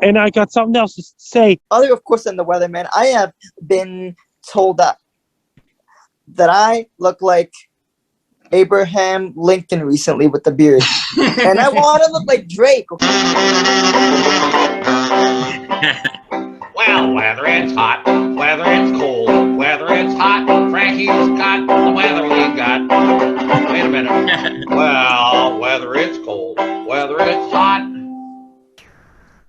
And I got something else to say. Other, of course, than the weatherman, I have been told that I look like Abraham Lincoln recently with the beard. And I want to look like Drake. Well, whether it's hot, whether it's cold, whether it's hot, Frankie's got the weather we got. Wait a minute. Well, whether it's cold, whether it's hot,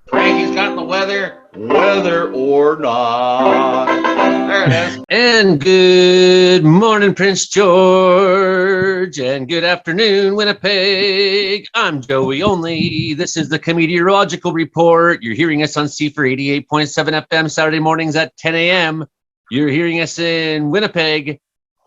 Frankie's got the weather, whether or not. There it is. And good morning, Prince George, and good afternoon, Winnipeg. I'm Joey Only. This is the Comedeorological Report. You're hearing us on CFUR 88.7 FM Saturday mornings at 10 a.m. You're hearing us in Winnipeg,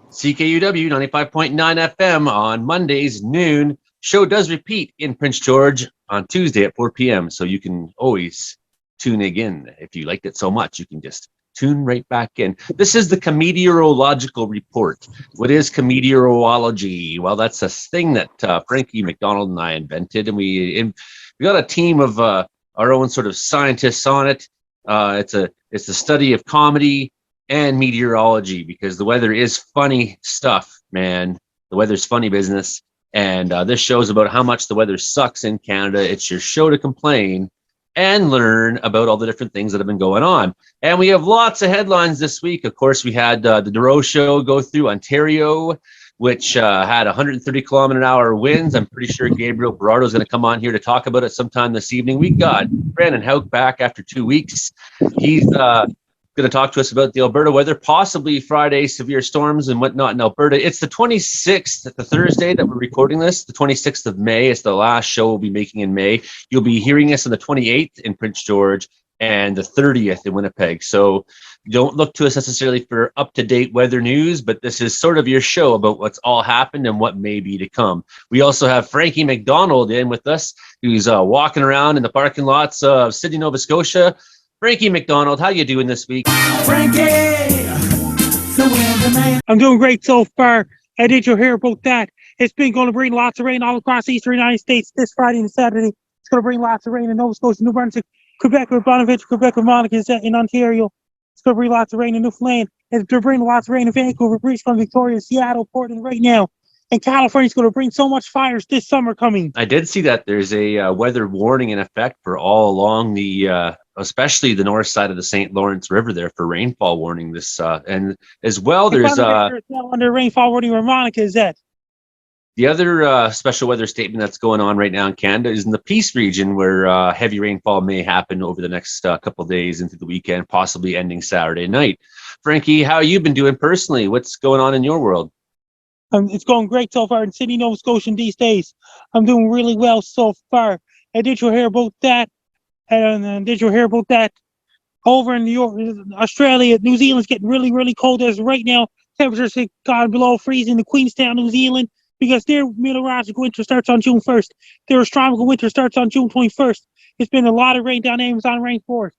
CKUW 95.9 FM on Mondays, noon. Show does repeat in Prince George on Tuesday at 4 p.m. So you can always tune in. If you liked it so much, you can just tune right back in. This is the Comedeorological Report. What is comedeorology? Well, that's a thing that Frankie, MacDonald, and I invented, and we got a team of our own sort of scientists on it. It's the study of comedy and meteorology, because the weather is funny stuff, man. The weather's funny business. And this show's about how much the weather sucks in Canada. It's your show to complain and learn about all the different things that have been going on. And we have lots of headlines this week. Of course, we had the Derecho go through Ontario, which had 130 kilometer an hour winds. I'm pretty sure Gabriel Berardo is going to come on here to talk about it sometime this evening. We got Brandon Houck back after 2 weeks. He's going to talk to us about the Alberta weather, possibly Friday, severe storms and whatnot in Alberta. It's the 26th, the Thursday that we're recording this, the 26th of May. It's the last show we'll be making in May. You'll be hearing us on the 28th in Prince George and the 30th in Winnipeg. So don't look to us necessarily for up-to-date weather news, but this is sort of your show about what's all happened and what may be to come. We also have Frankie MacDonald in with us, who's walking around in the parking lots of Sidney, Nova Scotia. Frankie MacDonald, how you doing this week? Frankie, I'm doing great so far. I did you hear about that? It's been going to bring lots of rain all across the eastern United States this Friday and Saturday. It's going to bring lots of rain in Nova Scotia, New Brunswick, Quebec with Bonaventure, Quebec with Monica in Ontario. It's going to bring lots of rain in Newfoundland. It's going to bring lots of rain in Vancouver, Brisbane, Victoria, Seattle, Portland right now. And California's going to bring so much fires this summer coming. I did see that there's a weather warning in effect for all along the, especially the north side of the St. Lawrence River there for rainfall warning this, and as well there's under rainfall warning where Monica is at. The other special weather statement that's going on right now in Canada is in the Peace region, where heavy rainfall may happen over the next couple of days into the weekend, possibly ending Saturday night. Frankie, how you been doing personally? What's going on in your world? It's going great so far in Sydney, Nova Scotia these days. I'm doing really well so far. And did you hear about that? And did you hear about that? Over in New York, Australia, New Zealand's getting really, really cold as right now. Temperatures have gone below freezing in Queenstown, New Zealand, because their meteorological winter starts on June 1st. Their astronomical winter starts on June 21st. It's been a lot of rain down the Amazon rainforest.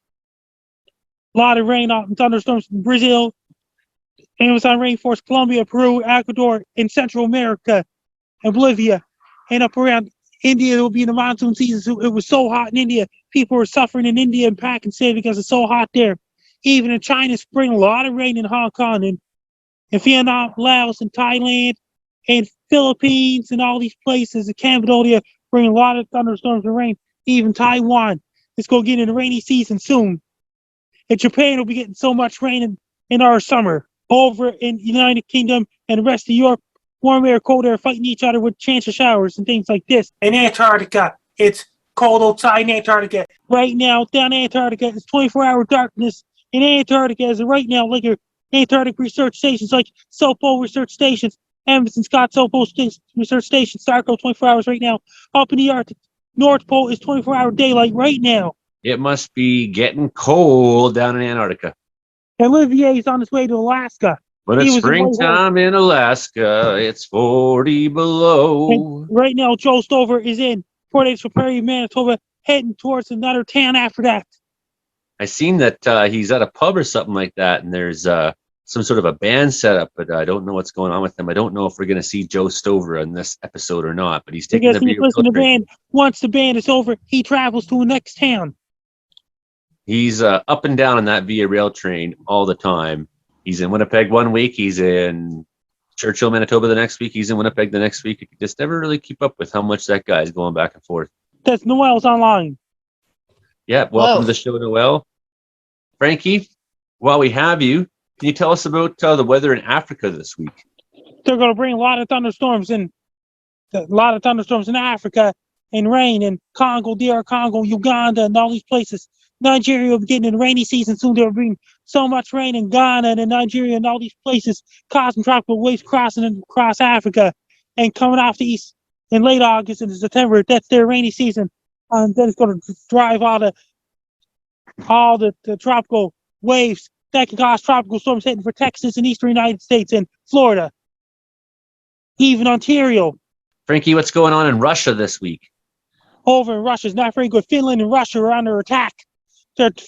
A lot of rain on thunderstorms in Brazil, Amazon rainforest, Colombia, Peru, Ecuador, in Central America, and Bolivia, and up around India. It will be in the monsoon season. So it was so hot in India. People were suffering in India and Pakistan because it's so hot there. Even in China, spring, a lot of rain in Hong Kong and in Vietnam, Laos, and Thailand, and Philippines, and all these places. And Cambodia bring a lot of thunderstorms and rain. Even Taiwan. It's going to get in the rainy season soon. And Japan will be getting so much rain in our summer. Over in the United Kingdom and the rest of Europe, warm air, cold air fighting each other with chance of showers and things like this. In Antarctica, it's cold outside in Antarctica. Right now, down in Antarctica, it's 24-hour darkness. In Antarctica, as of right now, like your Antarctic research stations, like SOPO research stations, Emerson Scott SOPO research stations, start go 24 hours right now. Up in the Arctic, North Pole is 24-hour daylight right now. It must be getting cold down in Antarctica. Olivier is on his way to Alaska. But it's springtime in Alaska. It's 40 below. And right now, Joe Stover is in 4 days for Prairie, Manitoba, heading towards another town after that. I seen that he's at a pub or something like that, and there's some sort of a band set up, but I don't know what's going on with them. I don't know if we're going to see Joe Stover in this episode or not, but he's taking the band. Once the band is over, he travels to the next town. He's up and down on that Via Rail train all the time. He's in Winnipeg one week. He's in Churchill, Manitoba the next week. He's in Winnipeg the next week. You can just never really keep up with how much that guy is going back and forth. That's Noelle's online. Yeah, welcome to the show, Noelle. Frankie, while we have you, can you tell us about the weather in Africa this week? They're going to bring a lot of thunderstorms in Africa and rain in Congo, DR Congo, Uganda, and all these places. Nigeria will be getting in the rainy season soon. They'll bring so much rain in Ghana and in Nigeria and all these places, causing tropical waves crossing across Africa and coming off the east in late August and September. That's their rainy season. And then it's going to drive all the tropical waves that can cause tropical storms heading for Texas and eastern United States and Florida, even Ontario. Frankie, what's going on in Russia this week? Over in Russia is not very good. Finland and Russia are under attack.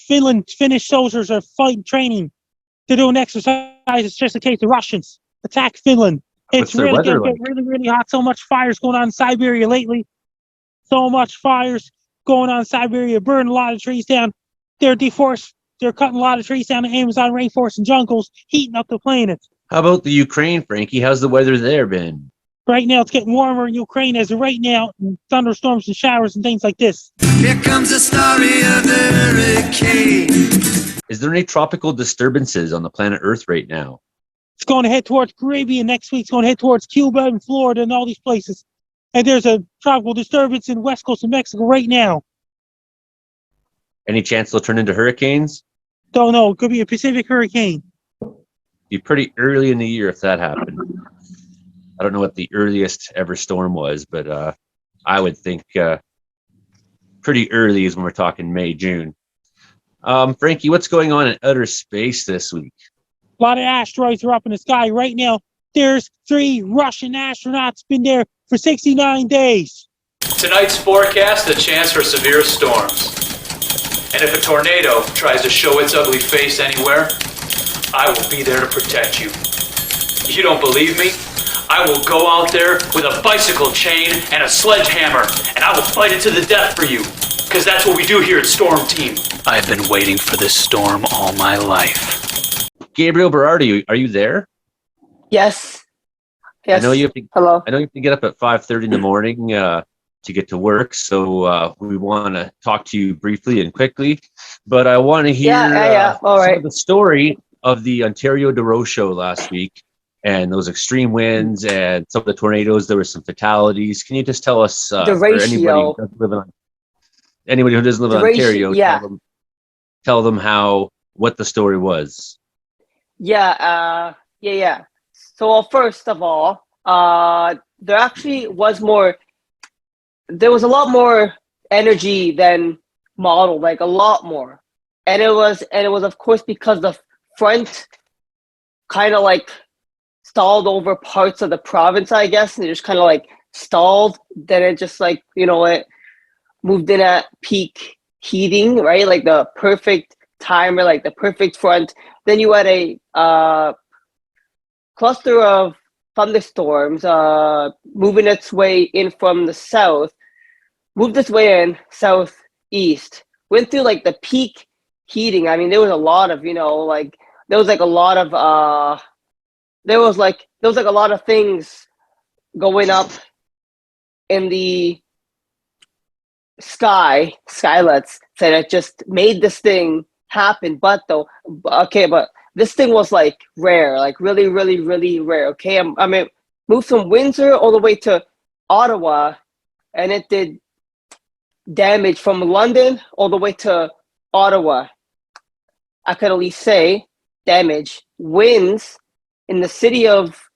Finnish soldiers are fighting, training. They're doing exercises just in case the Russians attack Finland. It's really going to get really, really hot. So much fires going on in Siberia lately. So much fires going on in Siberia, burning a lot of trees down. They're cutting a lot of trees down in Amazon rainforest and jungles, heating up the planet. How about the Ukraine, Frankie? How's the weather there been? Right now, it's getting warmer in Ukraine as of right now, thunderstorms and showers and things like this. Here comes the story of the hurricane. Is there any tropical disturbances on the planet Earth right now? It's going to head towards Caribbean next week. It's going to head towards Cuba and Florida and all these places. And there's a tropical disturbance in west coast of Mexico right now. Any chance they'll turn into hurricanes? Don't know. It could be a Pacific hurricane. Be pretty early in the year if that happened. I don't know what the earliest ever storm was, but I would think pretty early is when we're talking May, June. Frankie, what's going on in outer space this week? A lot of asteroids are up in the sky right now. There's 3 Russian astronauts been there for 69 days. Tonight's forecast, a chance for severe storms. And if a tornado tries to show its ugly face anywhere, I will be there to protect you. You don't believe me? I will go out there with a bicycle chain and a sledgehammer, and I will fight it to the death for you. Because that's what we do here at Storm Team. I've been waiting for this storm all my life. Gabriel Berardo, are you there? Yes. I know you have to, Hello. I know you have to get up at 5:30 in the morning to get to work, so we want to talk to you briefly and quickly. But I want to hear All right. some of the story of the Ontario Derecho last week and those extreme winds and some of the tornadoes. There were some fatalities. Can you just tell us, for anybody who doesn't live in Ontario, tell them what the story was. Yeah. So, first of all, there actually was there was a lot more energy than modeled, like a lot more. And it was of course because the front kind of like stalled over parts of the province, I guess, and it just kind of like stalled. Then it just like, it moved in at peak heating, right? Like the perfect timer, like the perfect front. Then you had a cluster of thunderstorms moving its way in from the south, moved its way in southeast, went through like the peak heating. I mean, there was a lot of, there was a lot of things going up in the skylets that it just made this thing happen. But this thing was like rare, like really, really, really rare. Okay, I mean, moved from Windsor all the way to Ottawa, and it did damage from London all the way to Ottawa. I could at least say damage. Winds in the city of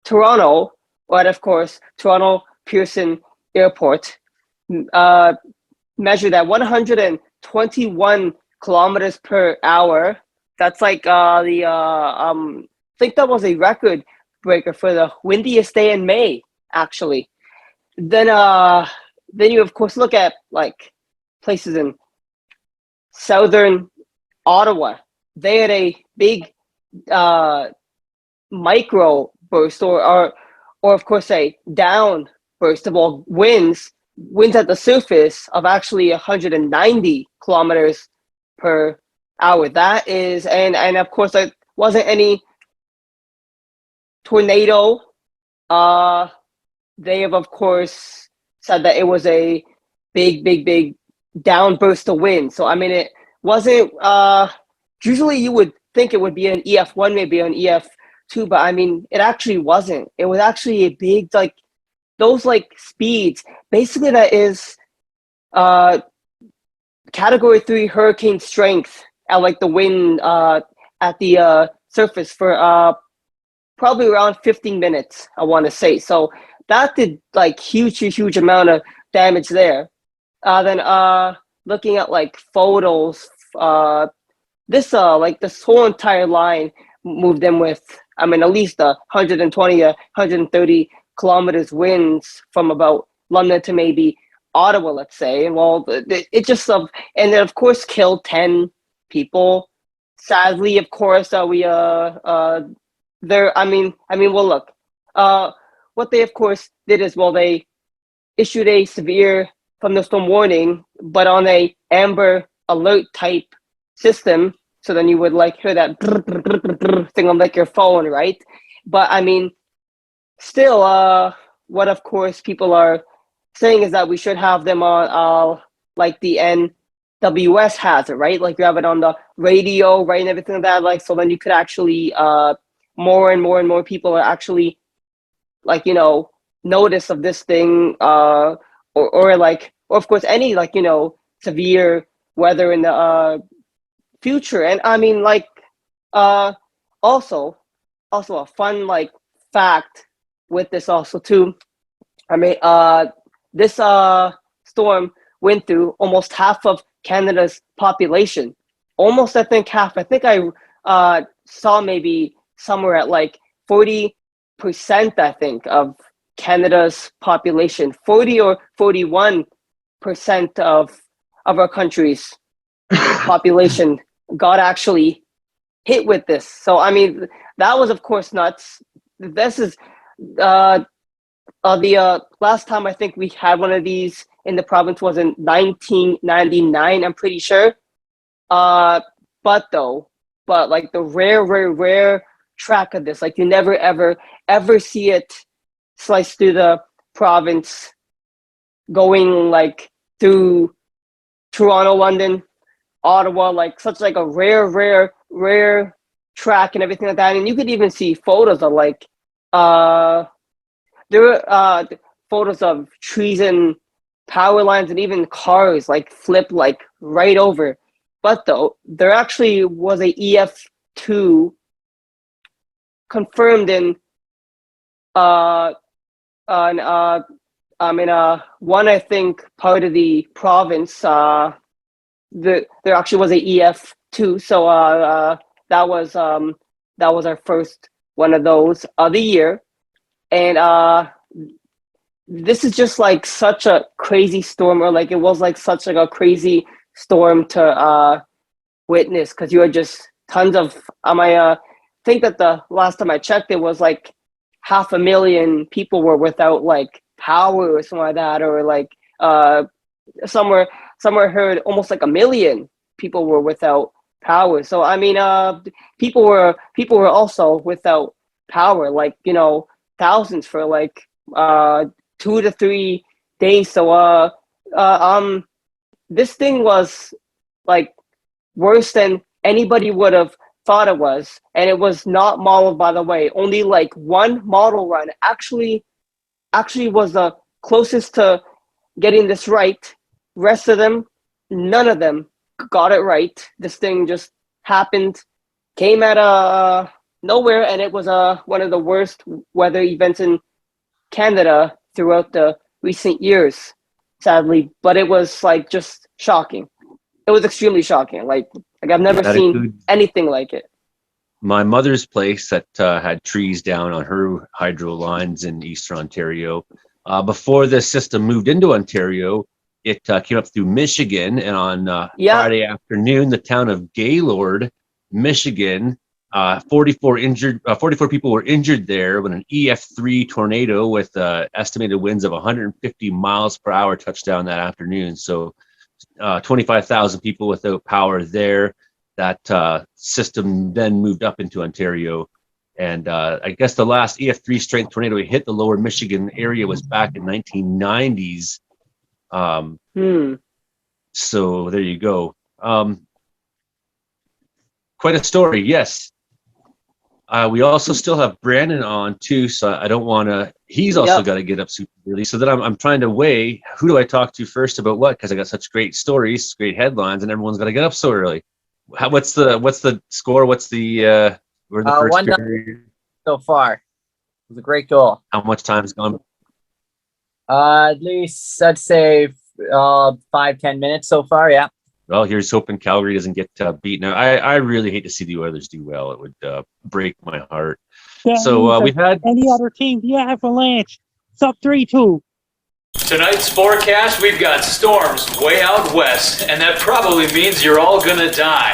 Toronto, but of course, Toronto Pearson Airport, measured at 121 kilometers per hour. That's like I think that was a record breaker for the windiest day in May, actually. Then you of course look at like places in southern Ottawa. They had a big micro burst or of course a down burst of all winds at the surface of actually 190 kilometers per hour. That is, and of course, there wasn't any tornado. They have, of course, said that it was a big downburst of wind. So, I mean, it wasn't, usually you would think it would be an EF1, maybe an EF2, but I mean, it actually wasn't. It was actually a big, like, those, like, speeds. Basically, that is Category 3 hurricane strength at, like, the wind at the surface for probably around 15 minutes, I want to say. So that did like huge amount of damage there. Then looking at like photos, this like this whole entire line moved in with, I mean, at least 120 to 130 kilometers winds from about London to maybe Ottawa, let's say. Well, it just and then of course killed 10 people. Sadly, of course, we there, I mean, well, look, what they of course did is, well, they issued a severe thunderstorm warning, but on a amber alert type system. So then you would like hear that thing on like your phone, right? But I mean, still, what of course people are saying is that we should have them on, like the NWS has it, right? Like you have it on the radio, right, and everything like that. Like, so then you could actually, more and more people are actually like, you know, notice of this thing, or like, or of course any like, you know, severe weather in the future. And I mean, like, also a fun like fact with this also too. I mean, this storm went through almost half of Canada's population. Almost, I think half. I think I saw maybe somewhere at like 40%, I think, of Canada's population. 40 or 41% of our country's population got actually hit with this. So I mean, that was of course nuts. This is the last time I think we had one of these in the province was in 1999, I'm pretty sure. But like the rare track of this, like you never ever see it slice through the province, going like through Toronto, London, Ottawa, like such like a rare track and everything like that. And you could even see photos of like there were photos of trees and power lines and even cars like flip like right over. But though there actually was a EF2 confirmed in one, I think part of the province. There actually was a EF2, so that was our first one of those of the year. And this is just like such a crazy storm, or like it was like such like a crazy storm to witness, because you had just tons of I think that the last time I checked, it was like 500,000 people were without like power or something like that, or like somewhere heard almost like 1 million people were without power. So I mean, people were also without power, like, you know, thousands for like 2 to 3 days. So this thing was like worse than anybody would have thought it was, and it was not modeled, by the way. Only like one model run actually was the closest to getting this right. Rest of them, none of them got it right. This thing just happened, came out nowhere, and it was one of the worst weather events in Canada throughout the recent years, sadly. But it was like just shocking. It was extremely shocking. Like I've never seen anything like it. My mother's place that had trees down on her hydro lines in Eastern Ontario. Before the system moved into Ontario, it came up through Michigan, and on Friday afternoon, the town of Gaylord, Michigan, 44 people were injured there when an EF3 tornado with estimated winds of 150 miles per hour touched down that afternoon. So 25,000 people without power there. That system then moved up into Ontario. And I guess the last EF3 strength tornado we hit the lower Michigan area was back in 1990s. So there you go. Quite a story, yes. We also still have Brandon on too, so I don't want to. He's also got to get up super early. So then I'm trying to weigh who do I talk to first about what, because I got such great stories, great headlines, and everyone's got to get up so early. What's the score? What's the we're the first 1-0 so far. It was a great goal. How much time's gone? At least I'd say 5-10 minutes so far. Yeah. Well, here's hoping Calgary doesn't get beaten. I really hate to see the Oilers do well. It would break my heart. Yeah, So we've had any other team, the Avalanche. It's up 3-2. Tonight's forecast, we've got storms way out west, and that probably means you're all gonna die.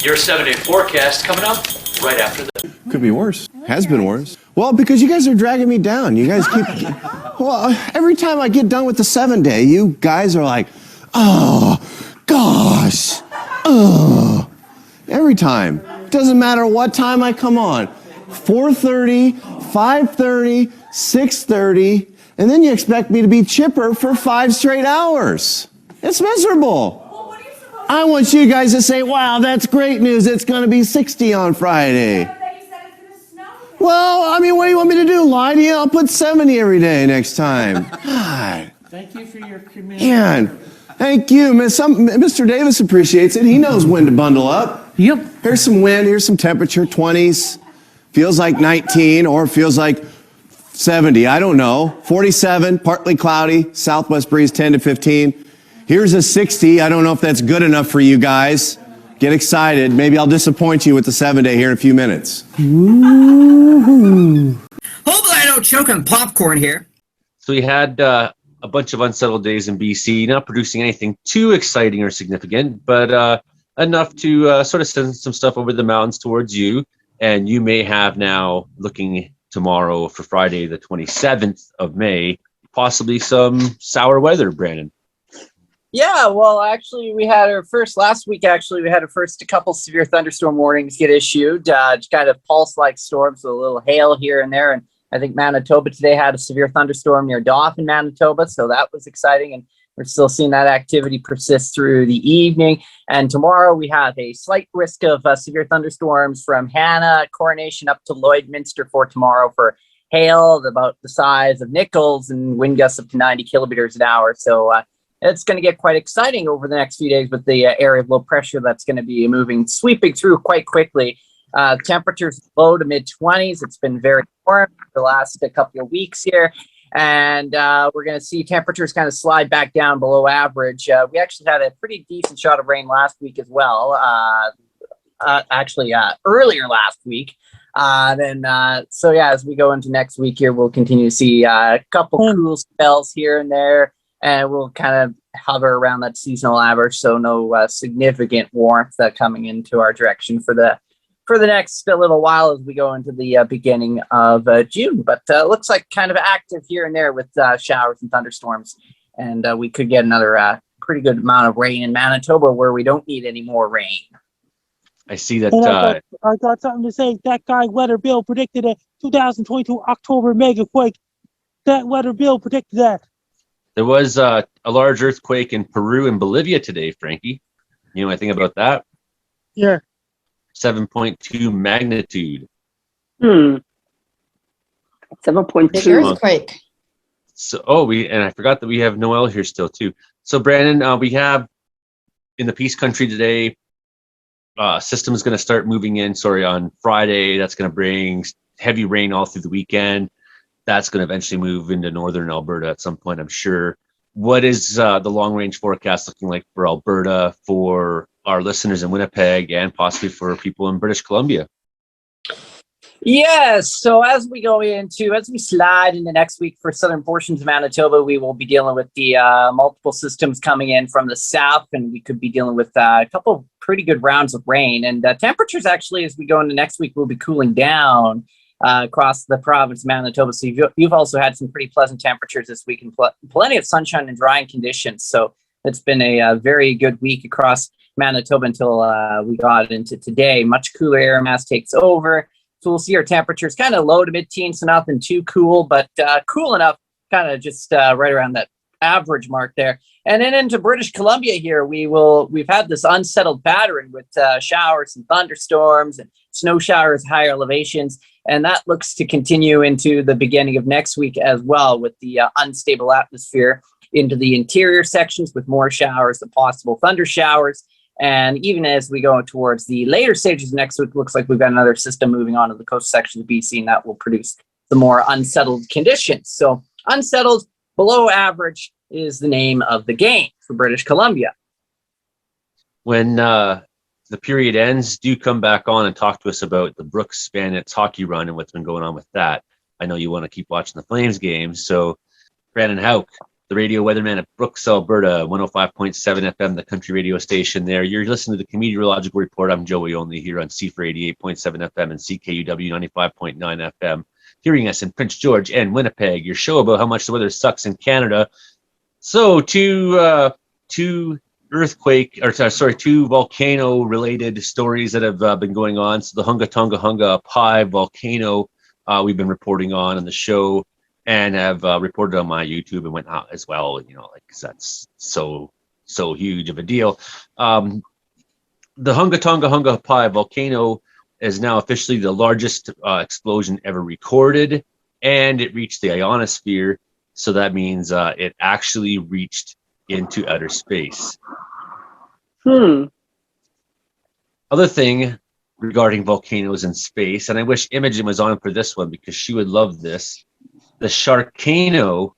Your 7-day forecast coming up right after this. Could be worse. Has been worse. Well, because you guys are dragging me down. You guys keep... Well, every time I get done with the 7-day, you guys are like, oh, gosh. Oh. Every time. Doesn't matter what time I come on. 4:30, 5:30, 6:30, and then you expect me to be chipper for 5 straight hours. It's miserable. Well, what are you supposed to I want you guys to say, wow, that's great news. It's going to be 60 on Friday. Well, I mean, what do you want me to do? Lie to you? I'll put 70 every day next time. God. Thank you for your commitment. Yeah. Thank you. Mr. Davis appreciates it. He knows when to bundle up. Yep. Here's some wind. Here's some temperature, 20s. Feels like 19 or feels like 70. I don't know. 47, partly cloudy. Southwest breeze 10 to 15. Here's a 60. I don't know if that's good enough for you guys. Get excited. Maybe I'll disappoint you with the 7-day here in a few minutes. Ooh. Hopefully I don't choke on popcorn here. So we had a bunch of unsettled days in BC, not producing anything too exciting or significant, but enough to sort of send some stuff over the mountains towards you. And you may have now, looking tomorrow for Friday, the 27th of May, possibly some sour weather, Brandon. Yeah, well, actually, we had our first last week. Actually, we had our first a couple severe thunderstorm warnings get issued. Just kind of pulse-like storms with a little hail here and there. And I think Manitoba today had a severe thunderstorm near Dauphin, Manitoba. So that was exciting. And we're still seeing that activity persist through the evening. And tomorrow we have a slight risk of severe thunderstorms from Hanna, Coronation up to Lloydminster for tomorrow for hail about the size of Nichols and wind gusts up to 90 kilometers an hour. So it's going to get quite exciting over the next few days with the area of low pressure that's going to be sweeping through quite quickly. Temperatures low to mid 20s. It's been very warm for the last couple of weeks here. And we're going to see temperatures kind of slide back down below average. We actually had a pretty decent shot of rain last week as well. Earlier last week. So yeah, as we go into next week here, we'll continue to see a couple cool spells here and there. And we'll kind of hover around that seasonal average. So no significant warmth coming into our direction for the next little while as we go into the beginning of June. But looks like kind of active here and there with showers and thunderstorms. And we could get another pretty good amount of rain in Manitoba where we don't need any more rain. I see that. I got something to say. That guy, Weather Bill, predicted a 2022 October mega quake. That Weather Bill predicted that. There was a large earthquake in Peru and Bolivia today, Frankie. You know anything about that? Yeah. 7.2 magnitude. 7.2. Big earthquake. So, and I forgot that we have Noelle here still too. So, Brandon, we have in the Peace Country today, system is going to start moving in. On Friday. That's going to bring heavy rain all through the weekend. That's going to eventually move into northern Alberta at some point, I'm sure. What is the long-range forecast looking like for Alberta, for our listeners in Winnipeg, and possibly for people in British Columbia? Yes. So as we slide into next week for southern portions of Manitoba, we will be dealing with the multiple systems coming in from the south, and we could be dealing with a couple of pretty good rounds of rain. And temperatures actually, as we go into next week, will be cooling down across the province of Manitoba. So you've also had some pretty pleasant temperatures this week and plenty of sunshine and drying conditions. So It's been a very good week across Manitoba until we got into today. Much cooler air mass takes over. So we'll see our temperatures kind of low to mid-teens, so nothing too cool, but cool enough, kind of just right around that average mark there. And then into British Columbia here, we've had this unsettled pattern with showers and thunderstorms and snow showers, higher elevations, and that looks to continue into the beginning of next week as well, with the unstable atmosphere into the interior sections with more showers and possible thunder showers. And even as we go towards the later stages next week, looks like we've got another system moving on to the coast section of BC, and that will produce the more unsettled conditions. So unsettled, below average is the name of the game for British Columbia. When the period ends, do come back on and talk to us about the Brooks Bandits hockey run and what's been going on with that. I know you want to keep watching the Flames games. So Brandon Houck, the radio weatherman at Brooks, Alberta, 105.7 FM, the country radio station there. You're listening to the Comedeorological Report. I'm Joey Only here on CFUR 88.7 FM and CKUW 95.9 FM. Hearing us in Prince George and Winnipeg, your show about how much the weather sucks in Canada. So two volcano-related stories that have been going on. So the Hunga Tonga Hunga up high volcano we've been reporting on the show, and have reported on my YouTube and went out as well. You know, like, 'cause that's so huge of a deal. The Hunga Tonga Hunga up high volcano is now officially the largest explosion ever recorded, and it reached the ionosphere. So that means it actually reached into outer space. Other thing regarding volcanoes in space, and I wish Imogen was on for this one because she would love this. The Sharkcano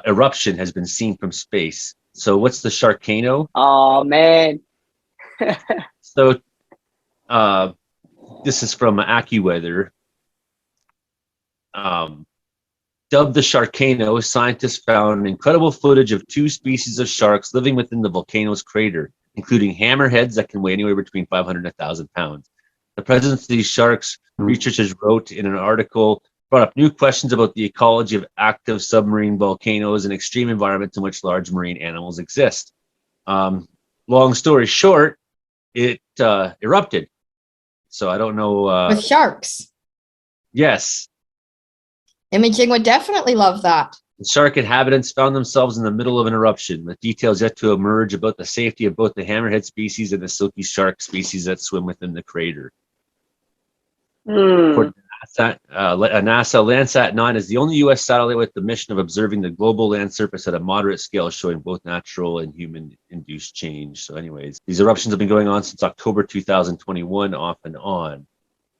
eruption has been seen from space. So what's the Sharkcano? Oh man. So this is from AccuWeather. Dubbed the Sharkcano, scientists found incredible footage of two species of sharks living within the volcano's crater, including hammerheads that can weigh anywhere between 500 and 1,000 pounds. The presence of these sharks, researchers wrote in an article, brought up new questions about the ecology of active submarine volcanoes and extreme environments in which large marine animals exist. Long story short, it erupted. So I don't know. With sharks. Yes. Imogen would definitely love that. The shark inhabitants found themselves in the middle of an eruption, with details yet to emerge about the safety of both the hammerhead species and the silky shark species that swim within the crater. According to NASA, Landsat 9 is the only U.S. satellite with the mission of observing the global land surface at a moderate scale, showing both natural and human-induced change. So anyways, these eruptions have been going on since October 2021, off and on.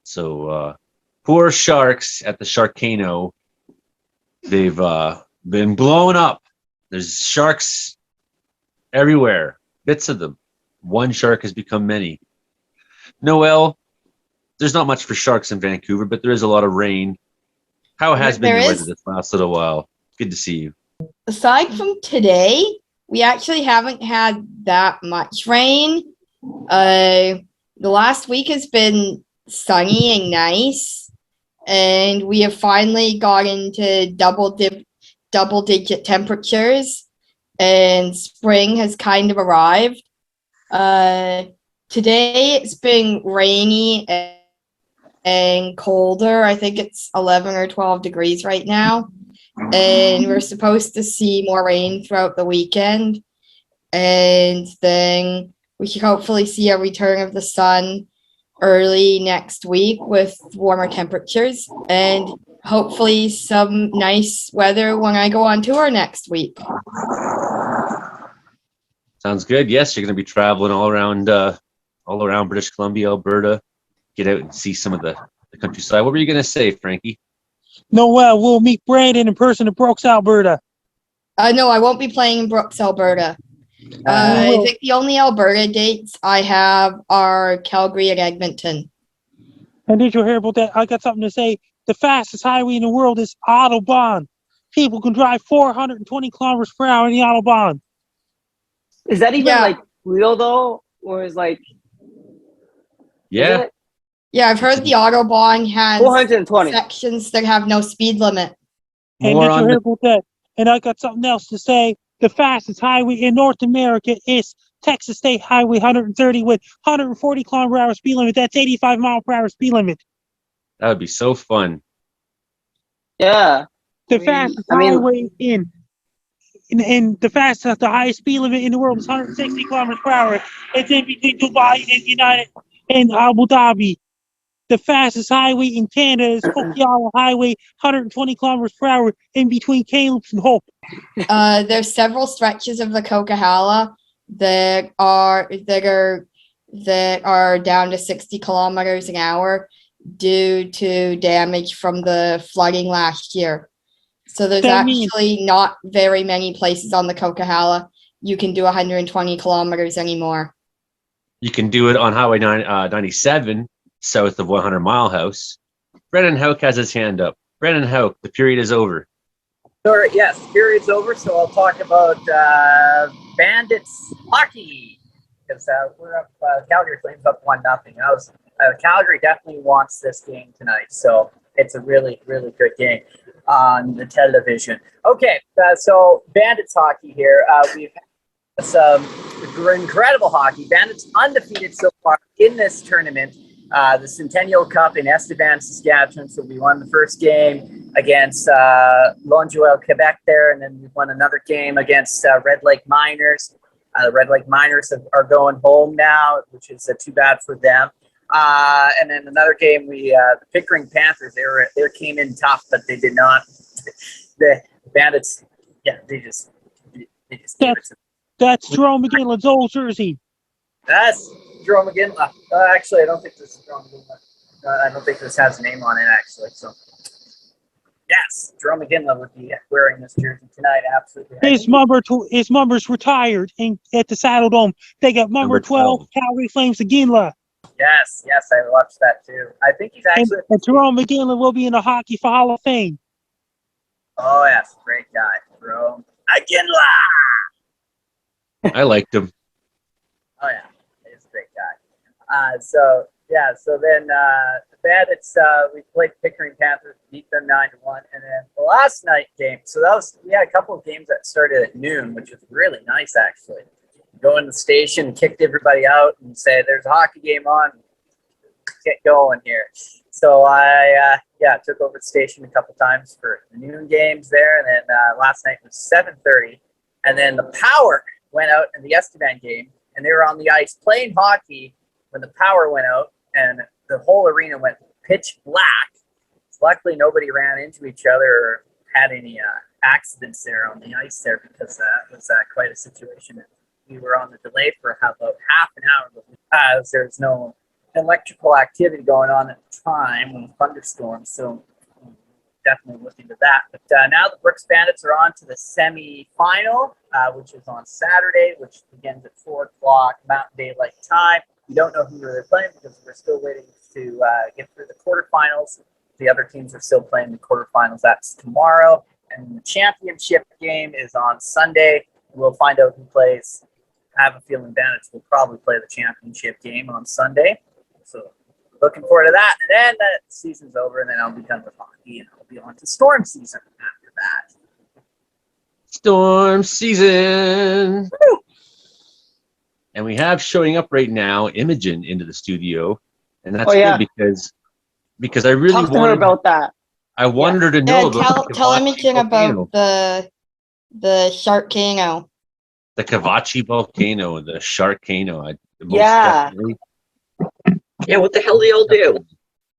So poor sharks at the Sharkcano. They've been blown up. There's sharks everywhere, bits of them. One shark has become many. Noelle, there's not much for sharks in Vancouver, but there is a lot of rain. How has been your weather this last little while? Good to see you. Aside from today, we actually haven't had that much rain. The last week has been sunny and nice. And we have finally got into double-digit temperatures, and spring has kind of arrived. Today it's been rainy and colder. I think it's 11 or 12 degrees right now, and we're supposed to see more rain throughout the weekend. And then we should hopefully see a return of the sun early next week with warmer temperatures, and hopefully some nice weather when I go on tour next week. Sounds good. Yes, you're going to be traveling all around British Columbia, Alberta. Get out and see some of the countryside. What were you going to say, Frankie? Noelle, we'll meet Brandon in person at Brooks, Alberta. No, I won't be playing in Brooks, Alberta. I think the only Alberta dates I have are Calgary and Edmonton. And did you hear about that? I got something to say. The fastest highway in the world is Autobahn. People can drive 420 kilometers per hour in the Autobahn. Is that even like real though? Or is like Yeah. Yeah, I've heard the Autobahn has 420 sections that have no speed limit. And did you hear about that? And I got something else to say. The fastest highway in North America is Texas State Highway 130 with 140 kilometer hour speed limit. That's 85 mile per hour speed limit. That would be so fun. Yeah. The fastest highway in the fastest, the highest speed limit in the world is 160 kilometers per hour. It's in between Dubai and Abu Dhabi. The fastest highway in Canada is Coquihalla Highway, 120 kilometers per hour, in between Kamloops and Hope. There's several stretches of the Coquihalla that are down to 60 kilometers an hour due to damage from the flooding last year. So there's actually not very many places on the Coquihalla you can do 120 kilometers anymore. You can do it on Highway 97 south of 100 Mile House. Brennan Houck has his hand up. Brennan Houck, the period is over. Sorry, yes, period's over, so I'll talk about Bandits hockey. Because we're up, Calgary Flames up 1-0. Calgary definitely wants this game tonight, so it's a really, really good game on the television. Okay, so Bandits hockey here. We've had some incredible hockey. Bandits undefeated so far in this tournament. The Centennial Cup in Estevan, Saskatchewan. So we won the first game against Longueuil, Quebec there, and then we won another game against Red Lake Miners. The Red Lake Miners are going home now, which is too bad for them. And then another game, the Pickering Panthers, they came in tough, but they did not. The Bandits, yeah, they just gave it to them. That's Jerome McGinley's old jersey. That's Jerome McGinley. Actually, I don't think this is Jerome McGinley. I don't think this has a name on it, actually. So, yes, Jerome McGinley would be wearing this jersey tonight. Absolutely. His number's retired at the Saddle Dome. They got number 12, Calgary Flames McGinley. Yes, I watched that too. I think he's actually. And Jerome McGinley will be in the Hockey Hall of Fame. Oh, yes, great guy, Jerome McGinley. I liked him. Oh yeah, he's a great guy. So then the Bandits, we played Pickering Panthers, beat them 9-1, and then the last night game. So we had a couple of games that started at noon, which was really nice actually. Go in the station, kicked everybody out, and say, "There's a hockey game on. Get going here." So I took over the station a couple times for the noon games there, and then last night was 7:30, and then the power went out in the Estevan game, and they were on the ice playing hockey when the power went out, and the whole arena went pitch black. Luckily, nobody ran into each other or had any accidents there on the ice there, because it was quite a situation. We were on the delay for about half an hour because there's no electrical activity going on at the time with thunderstorms, so definitely looking to that. But now the Brooks Bandits are on to the semi-final, which is on Saturday, which begins at 4 o'clock Mountain Daylight Time. We don't know who they're playing because we're still waiting to get through the quarterfinals. The other teams are still playing the quarterfinals. That's tomorrow. And the championship game is on Sunday. We'll find out who plays. I have a feeling Bandits will probably play the championship game on Sunday. So looking forward to that. And then the season's over, and then I'll be done with hockey, and I'll be on to storm season after that. Storm season. Woo! And we have showing up right now Imogen into the studio, and that's good because I really Talk to her about that. I wanted her to know about tell Imogen about the Sharkcano. The Cavachi volcano, the Sharkcano. Yeah, what the hell do y'all do?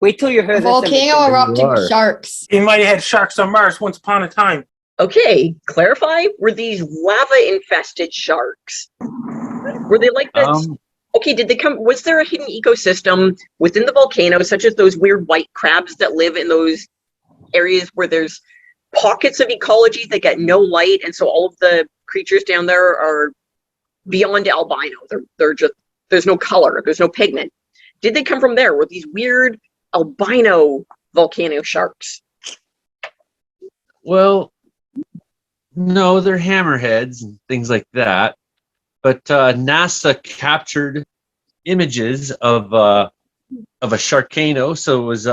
Wait till you hear this. Volcano erupting sharks. It might have had sharks on Mars once upon a time. Okay, clarify. Were these lava-infested sharks? Were they like this? Okay, did they come? Was there a hidden ecosystem within the volcano, such as those weird white crabs that live in those areas where there's pockets of ecology that get no light, and so all of the creatures down there are beyond albino? They're just, there's no color, there's no pigment. Did they come from there? Were these weird albino volcano sharks? Well, no, they're hammerheads and things like that. But NASA captured images of a Sharkcano. So it was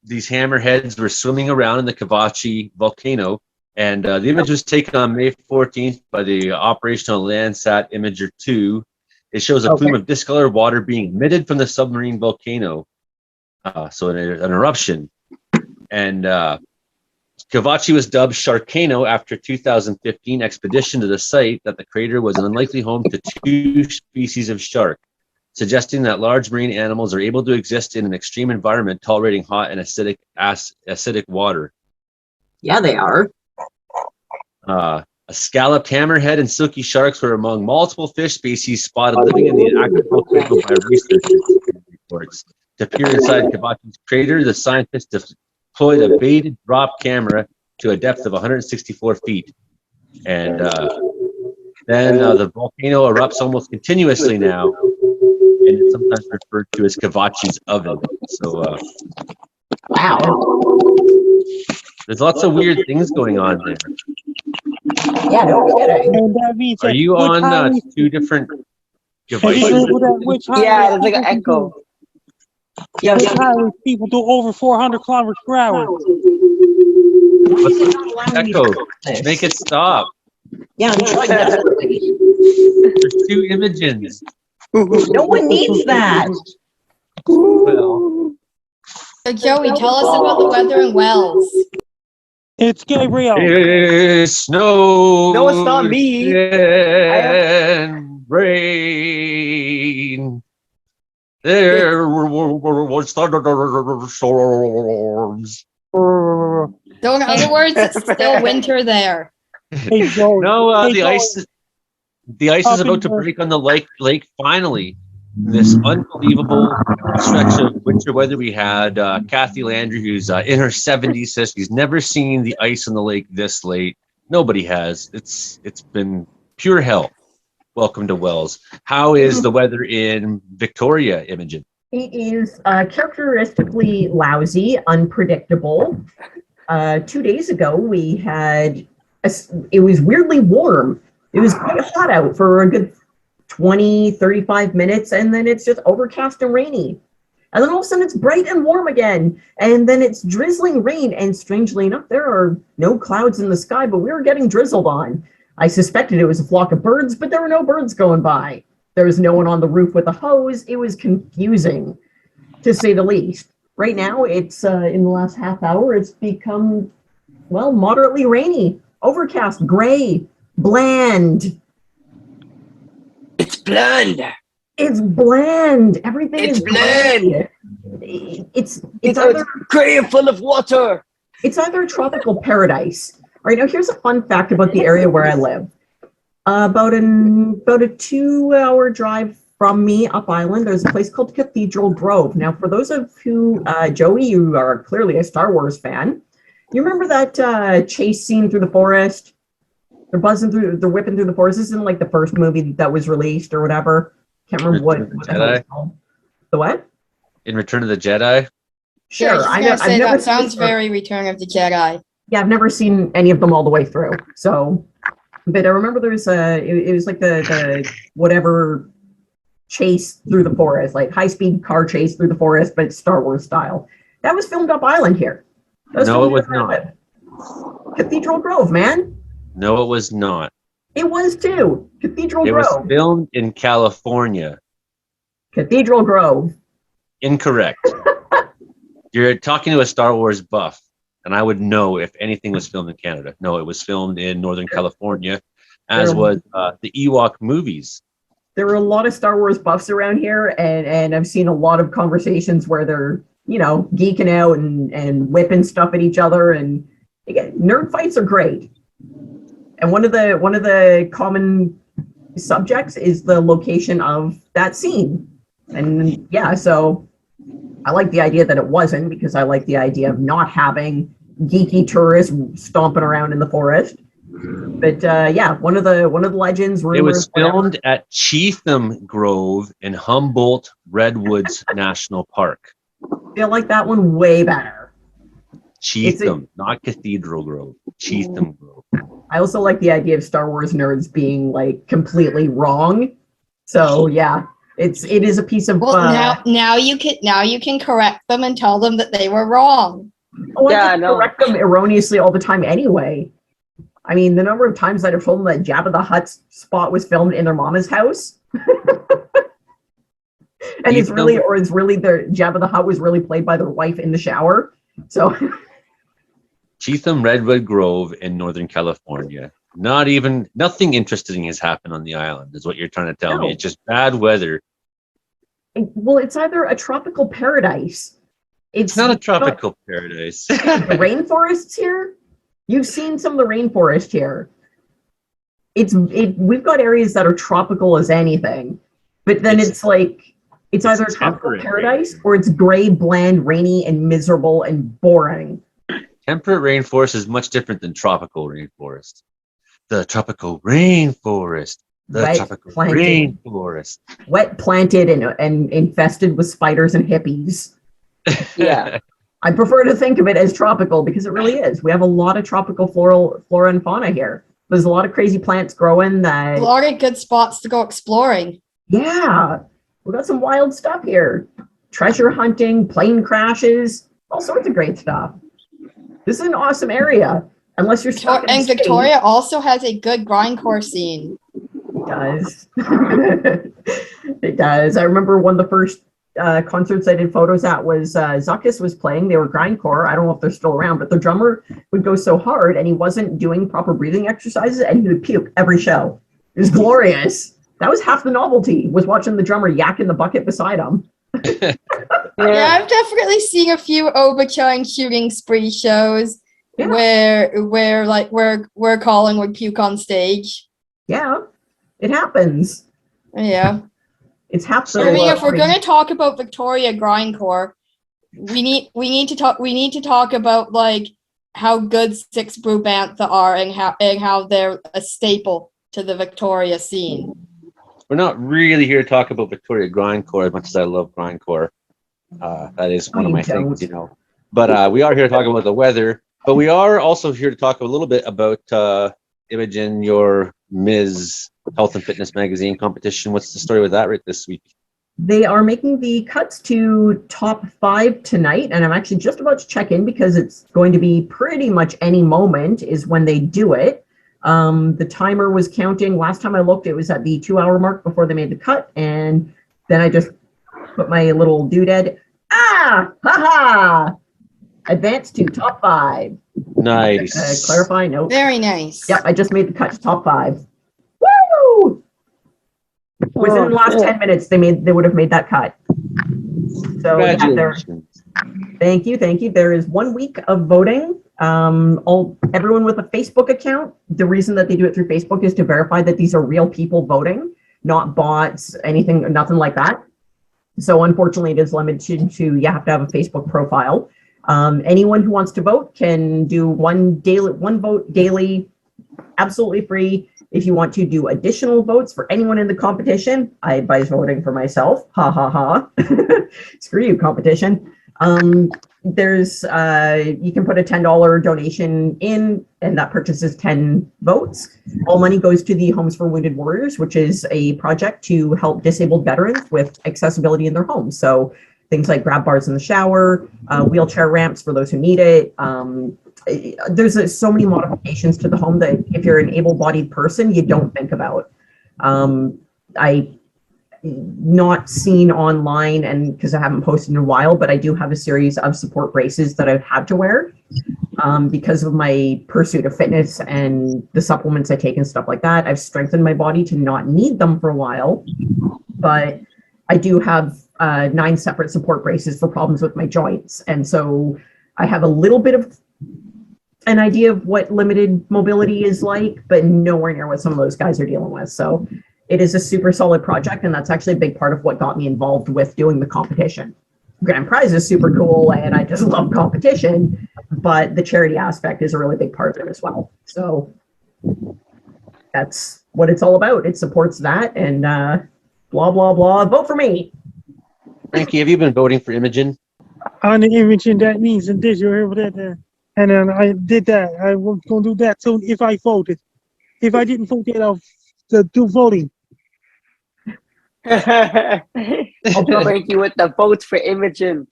these hammerheads were swimming around in the Cavachi volcano, And the image was taken on May 14th by the operational Landsat Imager 2. It shows a plume of discolored water being emitted from the submarine volcano. So an eruption. And Cavachi was dubbed Sharkcano after a 2015 expedition to the site that the crater was an unlikely home to 2 species of shark, suggesting that large marine animals are able to exist in an extreme environment tolerating hot and acidic water. Yeah, they are. A scalloped hammerhead and silky sharks were among multiple fish species spotted living in the active volcano by researchers reports. To peer inside Cavachi's crater, the scientists deployed a baited drop camera to a depth of 164 feet. And then the volcano erupts almost continuously now, and it's sometimes referred to as Cavachi's oven. So, wow. There's lots of weird things going on there. Yeah, no kidding. And that means Are that you which on highway- two different and devices? which highway Yeah, there's like an people echo. Yeah, do- which highway people do over 400 kilometers per hour. What's the echo? Make it stop. Yeah, I'm trying desperately. There's 2 images. No one needs that. Well, So Joey, tell us about the weather in Wells. It's Gabriel. it snows. No, it's not me. And rain. There was thunderstorms. So in other words, it's still winter there. Hey, Joey. No, Hey, the Joey. ice is about to break on the lake finally. This unbelievable stretch of winter weather we had. Kathy Landry, who's in her 70s, says she's never seen the ice on the lake this late. Nobody has. It's been pure hell. Welcome to Wells. How is the weather in Victoria, Imogen? It is characteristically lousy, unpredictable. 2 days ago, we had, it was weirdly warm. It was quite hot out for a good 20, 35 minutes, and then it's just overcast and rainy. And then all of a sudden it's bright and warm again, and then it's drizzling rain, and strangely enough, there are no clouds in the sky, but we were getting drizzled on. I suspected it was a flock of birds, but there were no birds going by. There was no one on the roof with a hose. It was confusing, to say the least. Right now, it's in the last half hour, it's become, well, moderately rainy, overcast, gray, bland. It's bland. It's bland. Everything It's is bland. gray. It's It's either gray and full of water. it's either a tropical paradise. All right, now here's a fun fact about the area where I live. About a 2-hour drive from me up island, there's a place called Cathedral Grove. Now, for those of you, Joey, you are clearly a Star Wars fan. You remember that chase scene through the forest? They're whipping through the forest. This isn't like the first movie that was released or whatever. Can't remember what the hell it's called. The what? In Return of the Jedi? Sure. I was gonna say that sounds very Return of the Jedi. Yeah, I've never seen any of them all the way through. So, but I remember there's it was like the whatever chase through the forest, like high-speed car chase through the forest, but Star Wars style. That was filmed up island here. No, it was not. Cathedral Grove, man. No, it was not. It was too. Cathedral It Grove. was filmed in California. Cathedral Grove. Incorrect. You're talking to a Star Wars buff, and I would know if anything was filmed in Canada. No, it was filmed in Northern California, as was the Ewok movies. There were a lot of Star Wars buffs around here, and I've seen a lot of conversations where they're, geeking out and whipping stuff at each other. And again, nerd fights are great. And one of the common subjects is the location of that scene. And yeah, so I like the idea that it wasn't, because I like the idea of not having geeky tourists stomping around in the forest. But yeah, one of the legends. It was filmed at Cheatham Grove in Humboldt Redwoods National Park. I feel like that one way better. Cheatham, not Cathedral Grove. Cheatham Grove. I also like the idea of Star Wars nerds being like completely wrong. So yeah, it is a piece of. Well, now you can correct them and tell them that they were wrong. Oh, I correct them erroneously all the time anyway. I mean, the number of times that I've told them that Jabba the Hutt's spot was filmed in their mama's house. And it's really their Jabba the Hutt was really played by their wife in the shower. So Cheatham Redwood Grove in Northern California. Nothing interesting has happened on the island, is what you're trying to tell me. It's just bad weather. Well, it's either a tropical paradise. It's not a tropical paradise. The rainforests here. You've seen some of the rainforest here. We've got areas that are tropical as anything, but then it's either a tropical paradise or it's gray, bland, rainy, and miserable and boring. Temperate rainforest is much different than tropical rainforest. The tropical rainforest. Rainforest. Wet, planted, and infested with spiders and hippies. Yeah. I prefer to think of it as tropical because it really is. We have a lot of tropical flora and fauna here. There's a lot of crazy plants growing A lot of good spots to go exploring. Yeah. We got some wild stuff here. Treasure hunting, plane crashes, all sorts of great stuff. This is an awesome area. Unless you're stuck in Victoria also has a good grindcore scene. It does. It does. I remember one of the first concerts I did photos at was Zuckus was playing. They were grindcore. I don't know if they're still around, but the drummer would go so hard and he wasn't doing proper breathing exercises and he would puke every show. It was glorious. That was half the novelty, was watching the drummer yak in the bucket beside him. Yeah, I've definitely seen a few overtime shooting spree shows where Colin would puke on stage. Yeah, it happens. Yeah. It's happening. I mean, if we're going to talk about Victoria grindcore, we need to talk about like how good Six Brew Bantha are and how they're a staple to the Victoria scene. We're not really here to talk about Victoria grindcore as much as I love grindcore. That is one of my things, you know. But we are here to talk about the weather. But we are also here to talk a little bit about Imogen, your Ms. Health and Fitness Magazine competition. What's the story with that right this week? They are making the cuts to top 5 tonight, and I'm actually just about to check in because it's going to be pretty much any moment is when they do it. The timer was counting. Last time I looked, it was at the 2-hour mark before they made the cut, and then I just put my little doodad. Advanced to top 5. Nice. Clarify, no. Very nice. Yep, I just made the cut to top 5. Woo! Within the last 10 minutes, they would have made that cut. So thank you. There is 1 week of voting. Everyone with a Facebook account. The reason that they do it through Facebook is to verify that these are real people voting, not bots, nothing like that. So unfortunately, it is limited to you have to have a Facebook profile. Anyone who wants to vote can do one vote daily, absolutely free. If you want to do additional votes for anyone in the competition, I advise voting for myself. Ha ha ha. Screw you, competition. There's you can put a $10 donation in, and that purchases 10 votes. All money goes to the Homes for Wounded Warriors, which is a project to help disabled veterans with accessibility in their homes. So things like grab bars in the shower, wheelchair ramps for those who need it. There's so many modifications to the home that if you're an able-bodied person, you don't think about. I not seen online, and because I haven't posted in a while, but I do have a series of support braces that I've had to wear because of my pursuit of fitness and the supplements I take and stuff like that. I've strengthened my body to not need them for a while, but I do have 9 separate support braces for problems with my joints. And so I have a little bit of an idea of what limited mobility is like, but nowhere near what some of those guys are dealing with. So it is a super solid project, and that's actually a big part of what got me involved with doing the competition. Grand prize is super cool, and I just love competition, but the charity aspect is a really big part of it as well. So that's what it's all about. It supports that, and blah, blah, blah. Vote for me. Frankie, have you been voting for Imogen? On the Imogen, that means and did you hear that? And then I did that. I was going to do that soon if I voted. If I didn't vote, I'll do voting. I'll thank you with the votes for Imogen.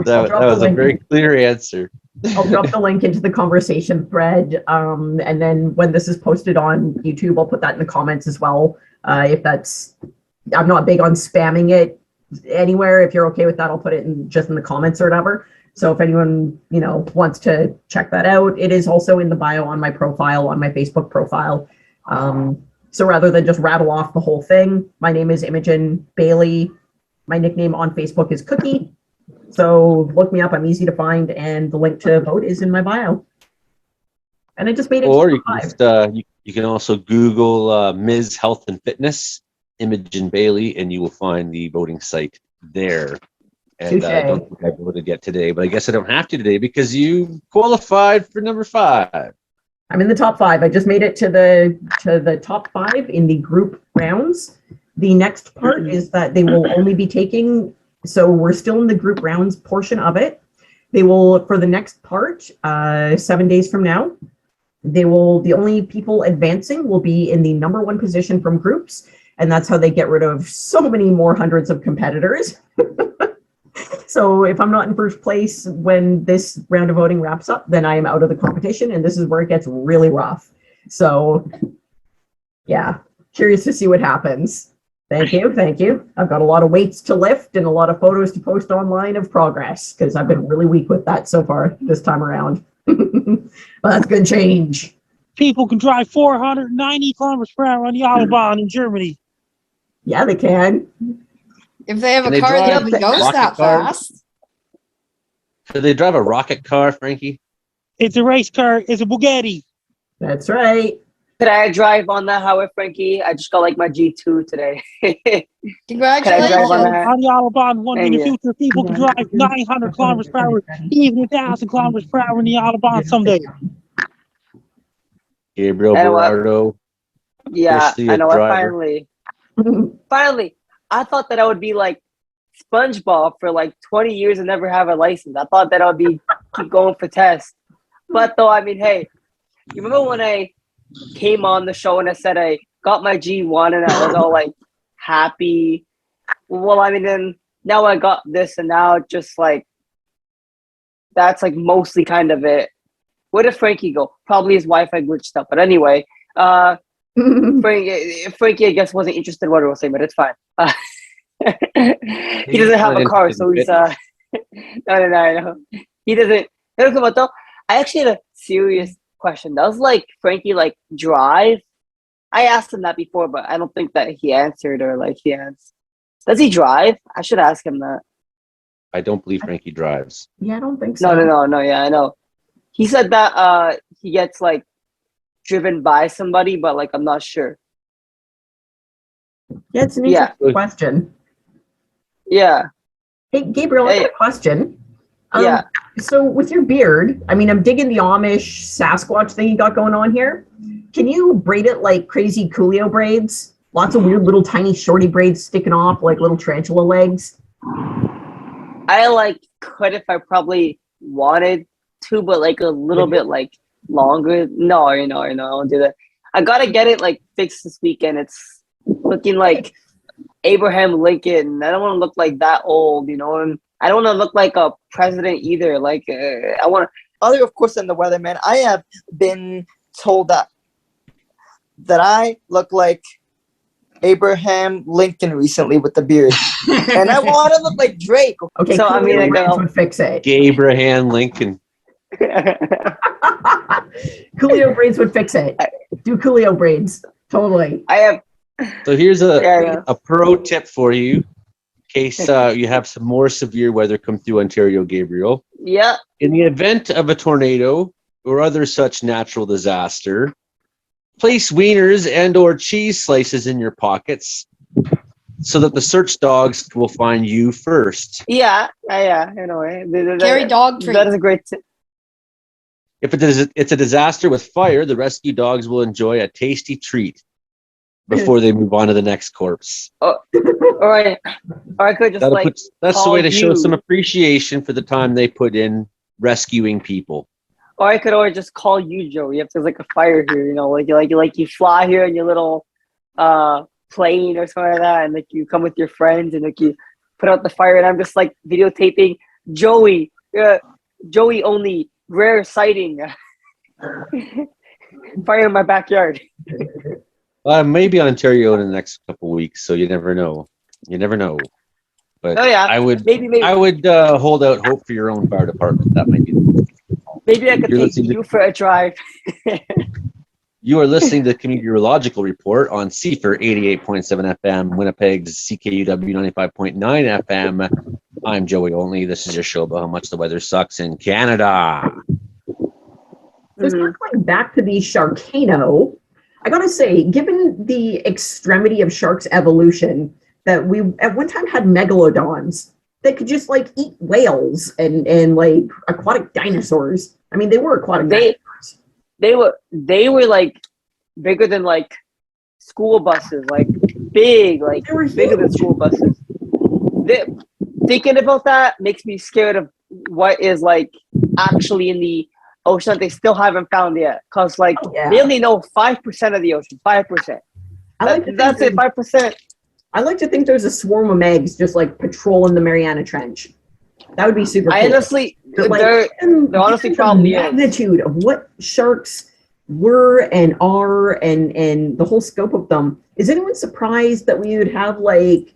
That was a very clear answer. I'll drop the link into the conversation thread. And then when this is posted on YouTube, I'll put that in the comments as well. If that's, I'm not big on spamming it anywhere. If you're okay with that, I'll put it in just in the comments or whatever. So if anyone, wants to check that out, it is also in the bio on my profile, on my Facebook profile. So rather than just rattle off the whole thing, my name is Imogen Bailey. My nickname on Facebook is Cookie. So look me up. I'm easy to find, and the link to vote is in my bio. And I just made it. Or you can also Google Ms. Health and Fitness, Imogen Bailey, and you will find the voting site there. And I don't think I voted yet today, but I guess I don't have to today because you qualified for number 5. I'm in the top 5. I just made it to the top 5 in the group rounds. The next part is that they will only be taking. So we're still in the group rounds portion of it. They will, for the next part, 7 days from now, the only people advancing will be in the number 1 position from groups. And that's how they get rid of so many more hundreds of competitors. So if I'm not in first place when this round of voting wraps up, then I am out of the competition. And this is where it gets really rough. So yeah, curious to see what happens. Thank you. Thank you. I've got a lot of weights to lift and a lot of photos to post online of progress because I've been really weak with that so far this time around. Well, that's good change. People can drive 490 kilometers per hour on the Autobahn in Germany. Yeah, they can. If they have a car that goes that fast. Do they drive a rocket car, Frankie? It's a race car. It's a Bugatti. That's right. Could I drive on that highway, Frankie? I just got like my G2 today. Congratulations. On the Autobahn, in the future, people can drive 900 kilometers per hour, even 1,000 kilometers per hour in the Autobahn someday. Gabriel Berardo. Yeah, I know. Finally, I thought that I would be like SpongeBob for like 20 years and never have a license. I thought that I would keep going for tests. But though, I mean, hey, you remember when I came on the show and I said I got my G1 and I was all like happy? Well, I mean, then now I got this and now just like that's like mostly kind of it. Where did Frankie go? Probably his Wi-Fi glitched up. But anyway, Frankie, I guess, wasn't interested in what I was saying, but it's fine. He doesn't have a car, so he's no. He doesn't. I actually had a serious question. Does like Frankie like drive? I asked him that before, but I don't think that he answered or like he answered. Does he drive? I should ask him that. I don't believe Frankie drives. Yeah, I don't think so. No. Yeah, I know. He said that he gets like driven by somebody, but like I'm not sure. Yeah, it's an interesting question. Yeah. Hey, Gabriel, I have a question. Yeah. So with your beard, I mean, I'm digging the Amish Sasquatch thing you got going on here. Can you braid it like crazy Coolio braids? Lots of weird little tiny shorty braids sticking off like little tarantula legs. I like could if I probably wanted to, but like a little bit like longer. No, I won't do that. I gotta get it like fixed this weekend. It's looking like Abraham Lincoln. I don't want to look like that old, and I don't want to look like a president either. Like I want to. Other, of course, than the weatherman, I have been told that I look like Abraham Lincoln recently with the beard, and I want to look like Drake. Okay, so I mean, I would fix it. Abraham Lincoln. Coolio braids would fix it. Do Coolio braids. Totally. I have. So here's a pro tip for you in case you have some more severe weather come through Ontario, Gabriel. Yeah. In the event of a tornado or other such natural disaster, place wieners and or cheese slices in your pockets so that the search dogs will find you first. Yeah. Carry dog treat. That is a great tip. If it's a disaster with fire, the rescue dogs will enjoy a tasty treat before they move on to the next corpse. Oh, all right. Or I could just that's the way to show some appreciation for the time they put in rescuing people. Or I could always just call you, Joe. You have to like a fire here, like you fly here in your little plane or something like that, and like you come with your friends and like you put out the fire, and I'm just like videotaping Joey. Joey only rare sighting. Fire in my backyard. Maybe Ontario in the next couple of weeks, so you never know. You never know. But Oh yeah, I would maybe I would hold out hope for your own fire department. That might be. maybe I could You're take listening to- you for a drive. You are listening to the Comedeorological Report on CFUR 88.7 FM, Winnipeg's CKUW 95.9 FM. I'm Joey Only. This is your show about how much the weather sucks in Canada. So circling back to the Sharkcano, I gotta say, given the extremity of sharks' evolution, that we at one time had megalodons that could just like eat whales and like aquatic dinosaurs. I mean, they were aquatic dinosaurs. They were like bigger than like school buses, like big, like They were bigger than huge. school buses. Thinking about that makes me scared of what is like actually in the ocean that they still haven't found yet. Cause like they only know 5% of the ocean, 5%. That's it, 5%. I like to think there's a swarm of megs just like patrolling the Mariana Trench. That would be super cool. Honestly, But, they're honestly given probably the magnitude of what sharks were and are and the whole scope of them. Is anyone surprised that we would have like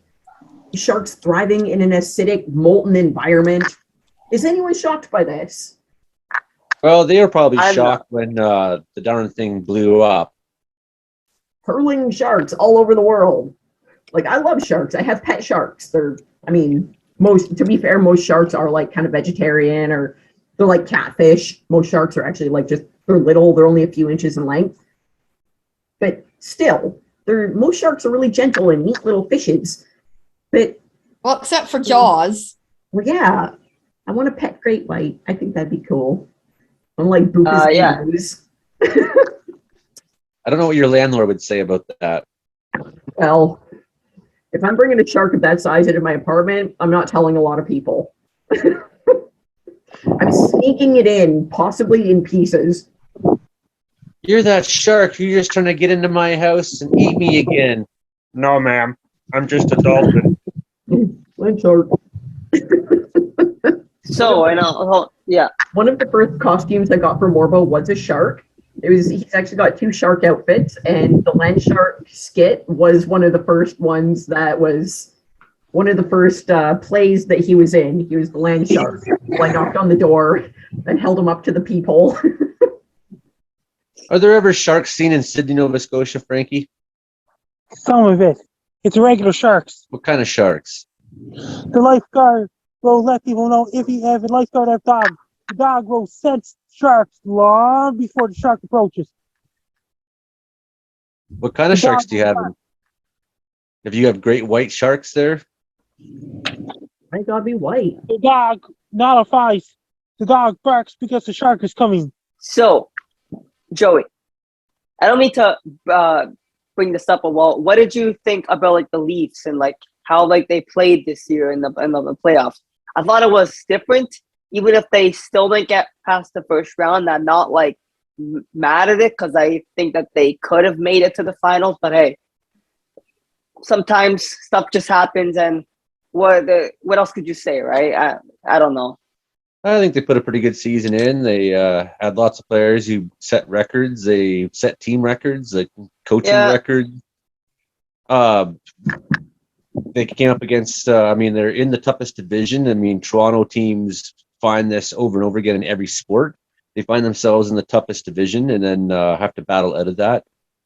sharks thriving in an acidic, molten environment? Is anyone shocked by this? Well, they were probably shocked when the darn thing blew up. Hurling sharks all over the world. Like, I love sharks. I have pet sharks. To be fair, most sharks are like kind of vegetarian, or they're like catfish. Most sharks are actually like they're little. They're only a few inches in length. But still, most sharks are really gentle and neat little fishes. But well, except for Jaws. Well, yeah. I want a pet great white. I think that'd be cool. Unlike Buka's nose. I don't know what your landlord would say about that. Well, if I'm bringing a shark of that size into my apartment, I'm not telling a lot of people. I'm sneaking it in, possibly in pieces. You're that shark. You're just trying to get into my house and eat me again. No, ma'am. I'm just a dolphin. Land shark. So I know, yeah. One of the first costumes I got for Morbo was a shark. He's actually got 2 shark outfits, and the land shark skit was one of the first ones that was one of the first plays that he was in. He was the land shark. I knocked on the door and held him up to the peephole. Are there ever sharks seen in Sidney, Nova Scotia, Frankie? Some of it. It's regular sharks. What kind of sharks? The lifeguard will let people know if you have a lifeguard have dog. The dog will sense sharks long before the shark approaches. What kind of sharks do you have? If you have great white sharks there? I gotta be white. The dog notifies. The dog barks because the shark is coming. So, Joey, I don't mean to bring this up, but well, what did you think about like the Leafs and like how like they played this year in the playoffs? I thought it was different, even if they still didn't get past the first round. I'm not like mad at it because I think that they could have made it to the finals. But hey, sometimes stuff just happens, and what else could you say, right? I don't know. I think they put a pretty good season in. They had lots of players who set records. They set team records, like coaching records. They came up against, they're in the toughest division. I mean, Toronto teams find this over and over again in every sport. They find themselves in the toughest division and then have to battle out of that.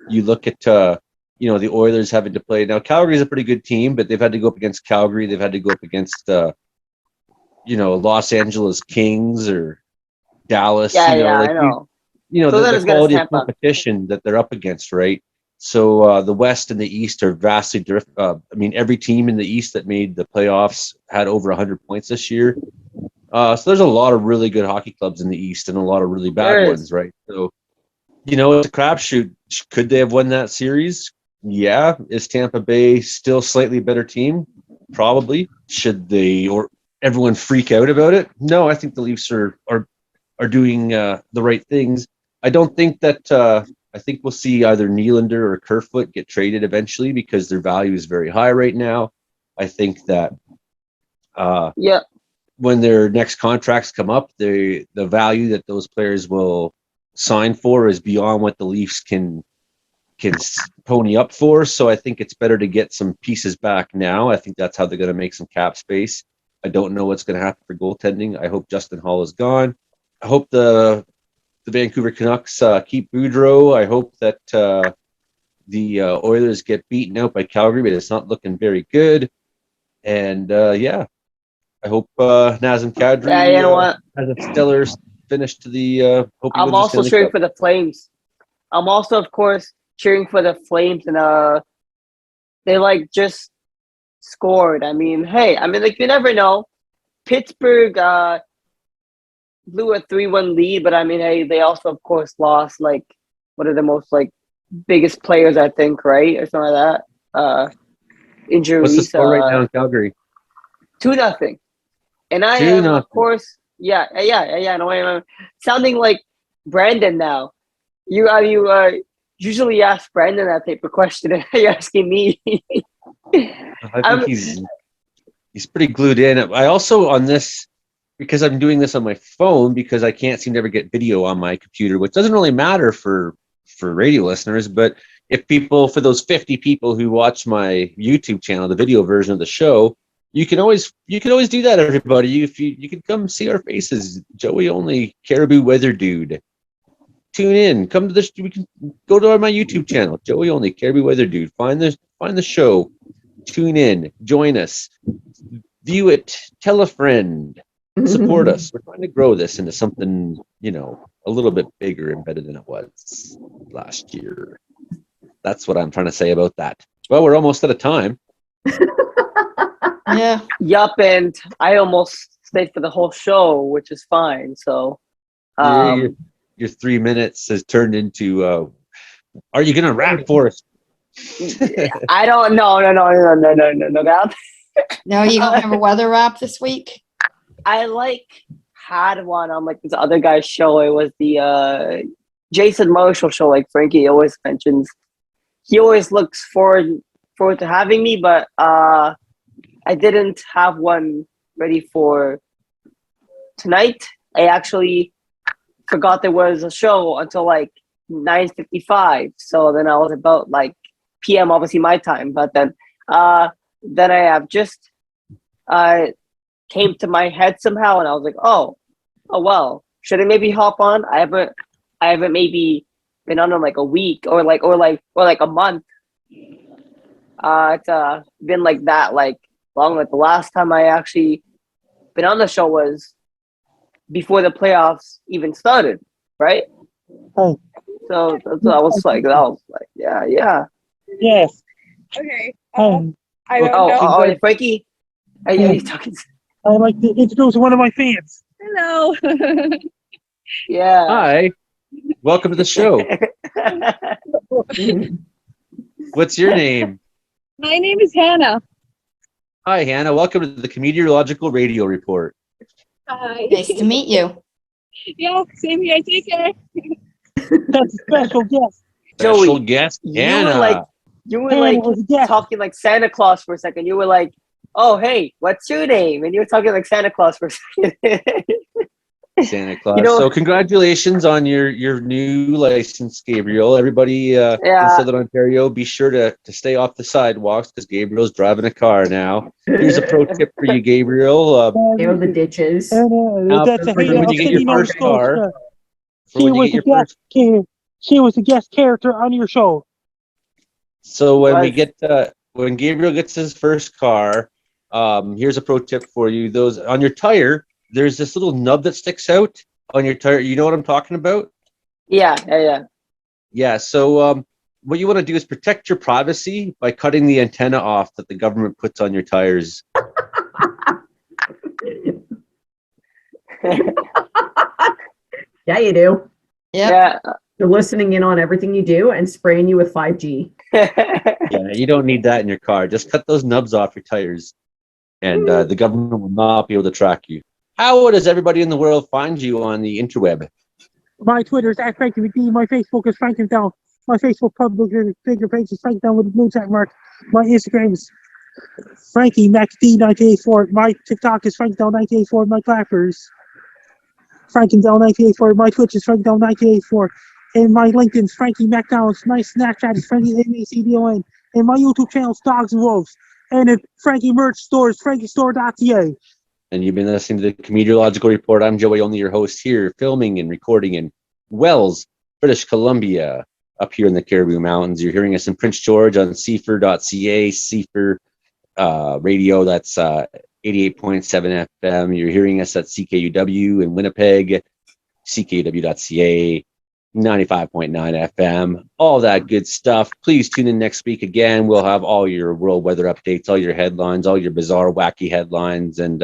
You look at, the Oilers having to play. Now, Calgary's a pretty good team, but they've had to go up against Calgary. They've had to go up against, Los Angeles Kings or Dallas. I know. The quality of competition that they're up against, right? So the West and the East are vastly different. Every team in the East that made the playoffs had over 100 points this year. So there's a lot of really good hockey clubs in the East and a lot of really bad ones, right? So, it's a crapshoot. Could they have won that series? Yeah. Is Tampa Bay still slightly better team? Probably. Should they or everyone freak out about it? No, I think the Leafs are doing the right things. I don't think that. I think we'll see either Nylander or Kerfoot get traded eventually because their value is very high right now. I think that when their next contracts come up, the value that those players will sign for is beyond what the Leafs can pony up for. So I think it's better to get some pieces back now. I think that's how they're going to make some cap space. I don't know what's going to happen for goaltending. I hope Justin Hall is gone. I hope the Vancouver Canucks keep Boudreau. I hope that the Oilers get beaten out by Calgary, but it's not looking very good. And I hope Nazem Kadri has a stellar finish to the. I'm also cheering for the Flames. I'm also, of course, cheering for the Flames, and they just scored. I mean, hey, you never know. Pittsburgh blew a 3-1 lead, but hey, they also, of course, lost one of the most biggest players, I think, right, or something like that. Injuries. What's the score right now in Calgary? 2-0. And I am, of course, yeah. No, I'm sounding like Brandon now. You usually ask Brandon that type of question, and you're asking me. I think he's pretty glued in. I also on this, because I'm doing this on my phone, because I can't seem to ever get video on my computer, which doesn't really matter for radio listeners, but if people, for those 50 people who watch my YouTube channel, the video version of the show, you can always do that, everybody. You can come see our faces. Joey Only, Caribou Weather Dude. Tune in. Come to this. We can go to my YouTube channel, Joey Only, Caribou Weather Dude. Find the show. Tune in. Join us. View it. Tell a friend. Support us. We're trying to grow this into something, a little bit bigger and better than it was last year. That's what I'm trying to say about that. Well, we're almost out of time. Yeah. Yup, and I almost stayed for the whole show, which is fine. So, your 3 minutes has turned into. Are you gonna rap for us? I don't. No. That. No, you don't have a weather rap this week? I had one on this other guy's show. It was the Jason Marshall show. Frankie always mentions. He always looks forward to having me, but I didn't have one ready for tonight. I actually forgot there was a show until 9:55. So then I was about PM, obviously my time. But then I have just came to my head somehow, and I was like, oh well, should I maybe hop on? I haven't maybe been on in a week or a month. It's been that long. The last time I actually been on the show was before the playoffs even started, right? Oh. So I was yeah. Yes. Okay. I don't know. Frankie, are you talking? I'd like to introduce one of my fans. Hello. Yeah. Hi. Welcome to the show. What's your name? My name is Hannah. Hi, Hannah. Welcome to the Comedeorological Radio Report. Hi. Nice to meet you. Yeah, same here. Take care. That's a special guest. Special Joey, guest, you Hannah. were talking like Santa Claus for a second. You were like, oh, hey, what's your name? And you were talking like Santa Claus for a second. Santa Claus. So congratulations on your new license, Gabriel. Everybody in Southern Ontario, be sure to stay off the sidewalks because Gabriel's driving a car now. Here's a pro tip for you, Gabriel. There are the ditches. That's a when you get your first car. She was a guest character on your show. So when Gabriel gets his first car, here's a pro tip for you. Those on your tire, there's this little nub that sticks out on your tire. You know what I'm talking about? Yeah. Yeah. So what you want to do is protect your privacy by cutting the antenna off that the government puts on your tires. Yeah, you do. Yeah. They're listening in on everything you do and spraying you with 5G. Yeah, you don't need that in your car. Just cut those nubs off your tires, and the government will not be able to track you. How does everybody in the world find you on the interweb? My Twitter is @FrankieMcD. My Facebook is Frankie Down. My Facebook public figure page is Frankie Down with a blue check mark. My Instagram is Frankie Max D984. My TikTok is FrankDell984. My clappers. FrankieDell984. My Twitch is FrankDell984. And my LinkedIn's Frankie MacDonald. My Snapchat is Frankie MacDonald. And my YouTube channel is Dogs and Wolves. And if Frankie merch store is frankiestore.ca. And you've been listening to the Comedeorological Report. I'm Joey Only, your host here, filming and recording in Wells, British Columbia, up here in the Cariboo Mountains. You're hearing us in Prince George on CFUR.ca, CFUR radio, that's 88.7 FM. You're hearing us at CKUW in Winnipeg, CKUW.ca, 95.9 FM, all that good stuff. Please tune in next week again. We'll have all your world weather updates, all your headlines, all your bizarre, wacky headlines, and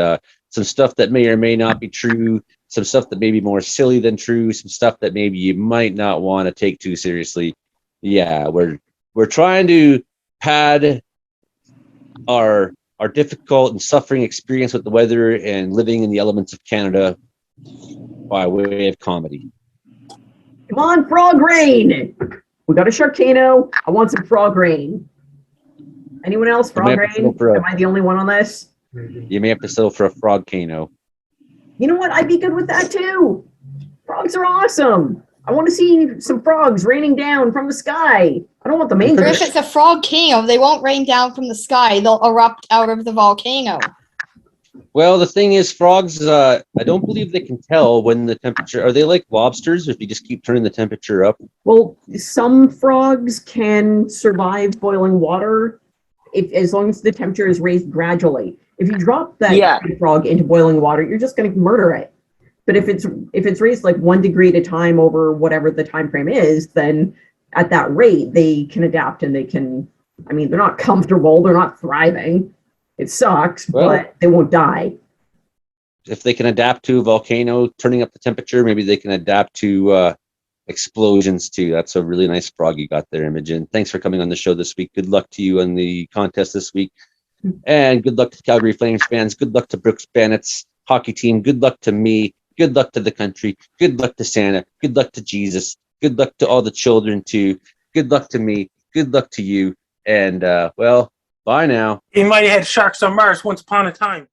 some stuff that may or may not be true, some stuff that may be more silly than true, some stuff that maybe you might not want to take too seriously. Yeah, we're trying to pad our difficult and suffering experience with the weather and living in the elements of Canada by way of comedy. Come on, frog rain. We got a Sharkcano. I want some frog rain. Anyone else? Frog rain? Am I the only one on this? You may have to settle for a frogcano. You know what? I'd be good with that too. Frogs are awesome. I want to see some frogs raining down from the sky. I don't want the main. If it's a frogcano, they won't rain down from the sky. They'll erupt out of the volcano. Well, the thing is, frogs, I don't believe they can tell when the temperature, are they like lobsters if you just keep turning the temperature up? Well, some frogs can survive boiling water as long as the temperature is raised gradually. If you drop that frog into boiling water, you're just going to murder it. But if it's raised like 1 degree at a time over whatever the time frame is, then at that rate, they can adapt and they can, I mean, they're not comfortable, they're not thriving. It sucks, but they won't die. If they can adapt to a volcano turning up the temperature, maybe they can adapt to explosions too. That's a really nice frog you got there, Imogen. Thanks for coming on the show this week. Good luck to you on the contest this week. And good luck to Calgary Flames fans. Good luck to Brooks Bennett's hockey team. Good luck to me. Good luck to the country. Good luck to Santa. Good luck to Jesus. Good luck to all the children too. Good luck to me. Good luck to you. And well, bye now. He might have had sharks on Mars once upon a time.